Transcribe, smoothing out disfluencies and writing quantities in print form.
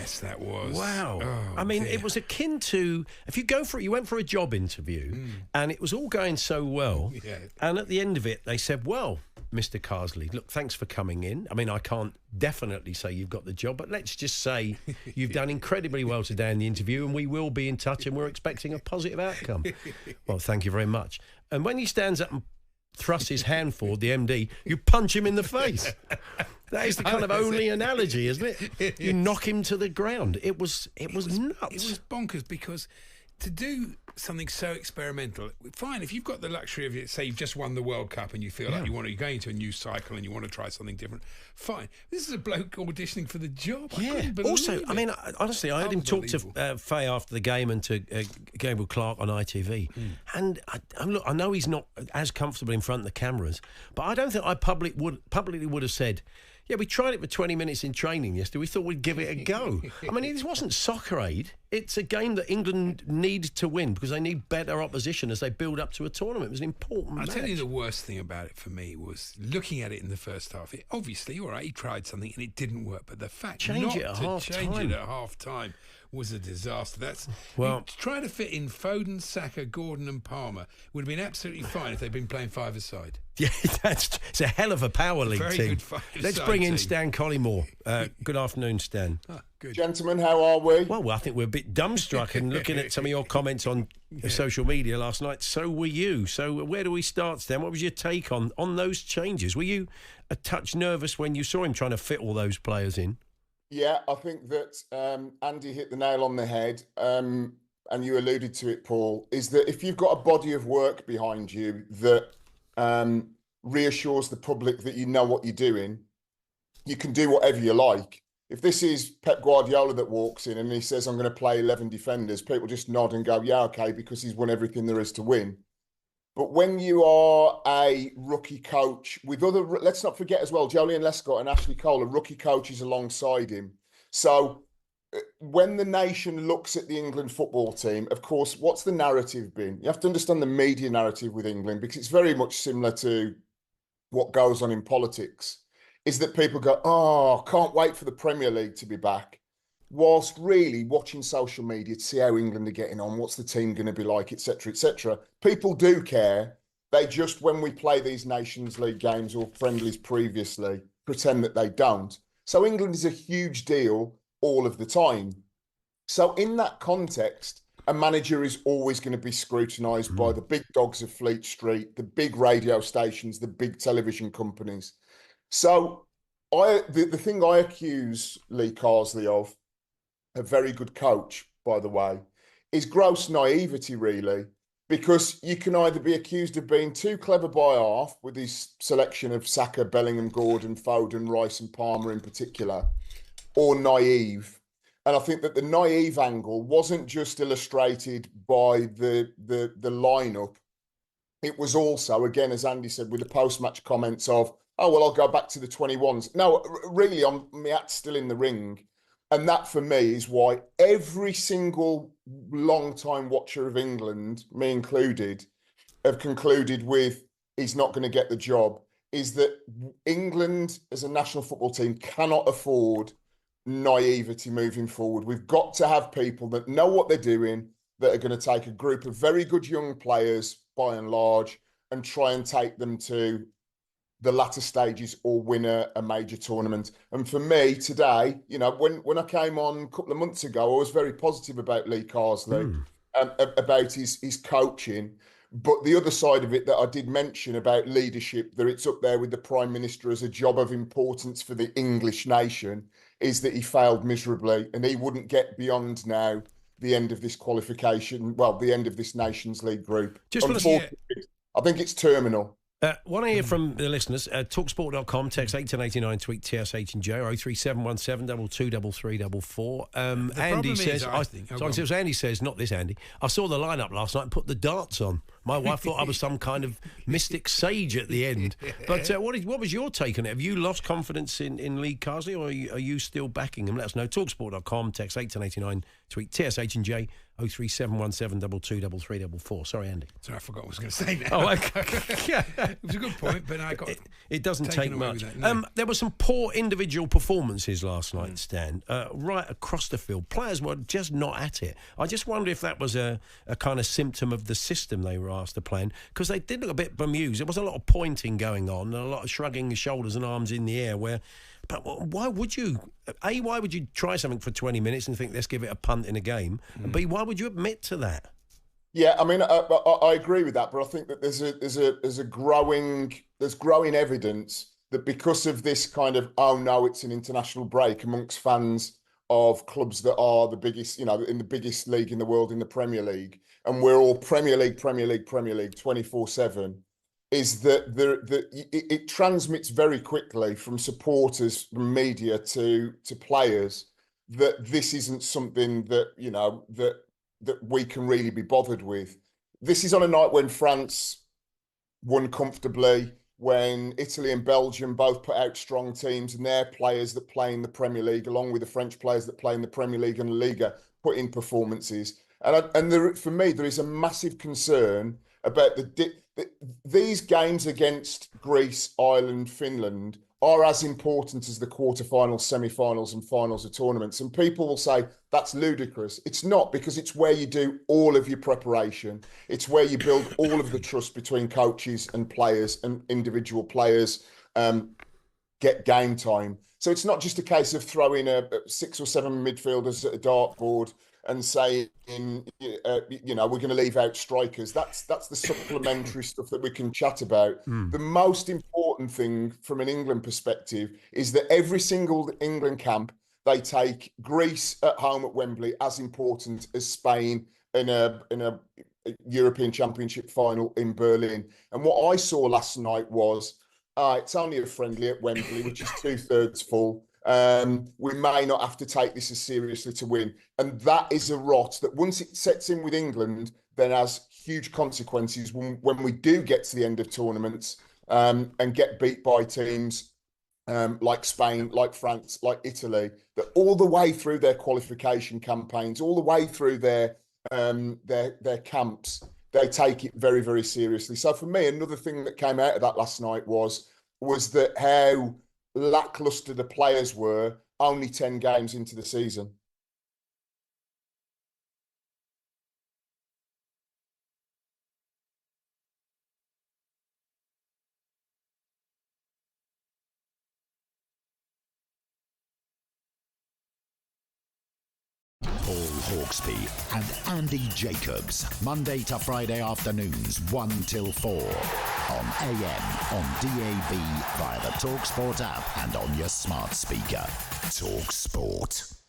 mess that was. Wow. Oh, I mean, dear. it was akin to, if you go for it, you went for a job interview and it was all going so well. Yeah. And at the end of it, they said, well, Mr. Carsley, look, thanks for coming in. I mean, I can't definitely say you've got the job, but let's just say you've done incredibly well today in the interview and we will be in touch and we're expecting a positive outcome. Well, thank you very much. And when he stands up and thrusts his hand forward, the MD, you punch him in the face. That is the kind of only analogy, isn't it? You knock him to the ground. It was nuts. It was bonkers because to do something so experimental, fine, if you've got the luxury of it, say you've just won the World Cup and you feel like you're going into a new cycle and you want to try something different, fine. This is a bloke auditioning for the job. I couldn't believe Also, it. I mean, honestly, I heard him talk to Faye after the game and to Gabriel Clark on ITV. And look, I know he's not as comfortable in front of the cameras, but I don't think I publicly would have said, yeah, we tried it for 20 minutes in training yesterday. We thought we'd give it a go. I mean, this wasn't Soccer Aid. It's a game that England need to win because they need better opposition as they build up to a tournament. It was an important match. I'll tell you the worst thing about it for me was looking at it in the first half. It, obviously, all right, he tried something and it didn't work, but the fact Change not it at to half change time. it at half time was a disaster. That's Well, try to fit in Foden, Saka, Gordon and Palmer would have been absolutely fine if they'd been playing five-a-side. Yeah, it's a hell of a power league Very team. good five-a-side Let's bring in team. Stan Collymore. Good afternoon, Stan. Good. Gentlemen, how are we? Well, I think we're a bit dumbstruck and looking at some of your comments on social media last night. So were you. So where do we start, Stan? What was your take on you changes? Were you a touch nervous when you saw him trying to fit all those players in? Yeah, I think that Andy hit the nail on the head, and you alluded to it, Paul, is that if you've got a body of work behind you that reassures the public that you know what you're doing, you can do whatever you like. If this is Pep Guardiola that walks in and he says, I'm going to play 11 defenders, people just nod and go, yeah, okay, because he's won everything there is to win. But when you are a rookie coach with other, let's not forget as well, Jolyon Lescott and Ashley Cole are rookie coaches alongside him. So when the nation looks at the England football team, of course, what's the narrative been? You have to understand the media narrative with England because it's very much similar to what goes on in politics, is that people go, oh, can't wait for the Premier League to be back. Whilst really watching social media to see how England are getting on, what's the team going to be like, etc., etc. People do care. They just, when we play these Nations League games or friendlies previously, pretend that they don't. So England is a huge deal all of the time. So in that context, a manager is always going to be scrutinised by the big dogs of Fleet Street, the big radio stations, the big television companies. So the thing I accuse Lee Carsley of, a very good coach, by the way, is gross naivety, really, because you can either be accused of being too clever by half with his selection of Saka, Bellingham, Gordon, Foden, Rice and Palmer in particular, or naive. And I think that the naive angle wasn't just illustrated by the lineup. It was also, again, as Andy said, with the post-match comments of, oh, well, I'll go back to the 21s. No, really, my hat's still in the ring. And that, for me, is why every single long-time watcher of England, me included, have concluded with he's not going to get the job, is that England as a national football team cannot afford naivety moving forward. We've got to have people that know what they're doing, that are going to take a group of very good young players, by and large, and try and take them to the latter stages or win a major tournament. And for me today, you know, when I came on a couple of months ago, I was very positive about Lee Carsley, about his coaching. But the other side of it that I did mention about leadership, that it's up there with the Prime Minister as a job of importance for the English nation, is that he failed miserably and he wouldn't get beyond now the end of this qualification, well, the end of this Nations League group. Unfortunately, I think it's terminal. Want to hear from the listeners? Talksport.com, text 81089, tweet TSH and J, or 03717 223344. Andy says, Andy says, not this Andy, I saw the lineup last night and put the darts on. My wife thought I was some kind of mystic sage at the end. But what was your take on it? Have you lost confidence in Lee Carsley, or are you still backing him? Let us know. Talksport.com, text 81089, tweet TSH and J, 03717223344. Sorry, Andy. Sorry, I forgot what I was going to say now. Oh, okay. It was a good point, but I got it doesn't taken take away much. with that, no. There were some poor individual performances last night, Stan, right across the field. Players were just not at it. I just wonder if that was a kind of symptom of the system they were asked to play in, because they did look a bit bemused. There was a lot of pointing going on and a lot of shrugging the shoulders and arms in the air. But why would you? A, why would you try something for 20 minutes and think, let's give it a punt in a game? And B, why would you admit to that? Yeah, I mean, I agree with that, but I think that there's growing evidence that because of this kind of, oh no, it's an international break amongst fans of clubs that are the biggest, in the biggest league in the world, in the Premier League, and we're all Premier League 24/7, is that it transmits very quickly from supporters, from media to players, that this isn't something that that we can really be bothered with. This is on a night when France won comfortably, when Italy and Belgium both put out strong teams, and their players that play in the Premier League, along with the French players that play in the Premier League and Liga, put in performances. And for me, there is a massive concern about these games against Greece, Ireland, Finland are as important as the quarterfinals, semi-finals and finals of tournaments. And people will say, that's ludicrous. It's not, because it's where you do all of your preparation. It's where you build all of the trust between coaches and players, and individual players get game time. So it's not just a case of throwing 6 or 7 midfielders at a dartboard and saying, we're going to leave out strikers. That's the supplementary stuff that we can chat about. The most important thing from an England perspective is that every single England camp, they take Greece at home at Wembley as important as Spain in a European Championship final in Berlin. And what I saw last night was, it's only a friendly at Wembley, which is 2/3 full. We may not have to take this as seriously to win. And that is a rot that once it sets in with England, then has huge consequences when we do get to the end of tournaments and get beat by teams like Spain, like France, like Italy, that all the way through their qualification campaigns, all the way through their camps, they take it very, very seriously. So for me, another thing that came out of that last night was that how lackluster the players were only 10 games into the season. Paul Hawksbee and Andy Jacobs, Monday to Friday afternoons 1 till 4 on AM, on DAB, via the talkSPORT app and on your smart speaker. talkSPORT.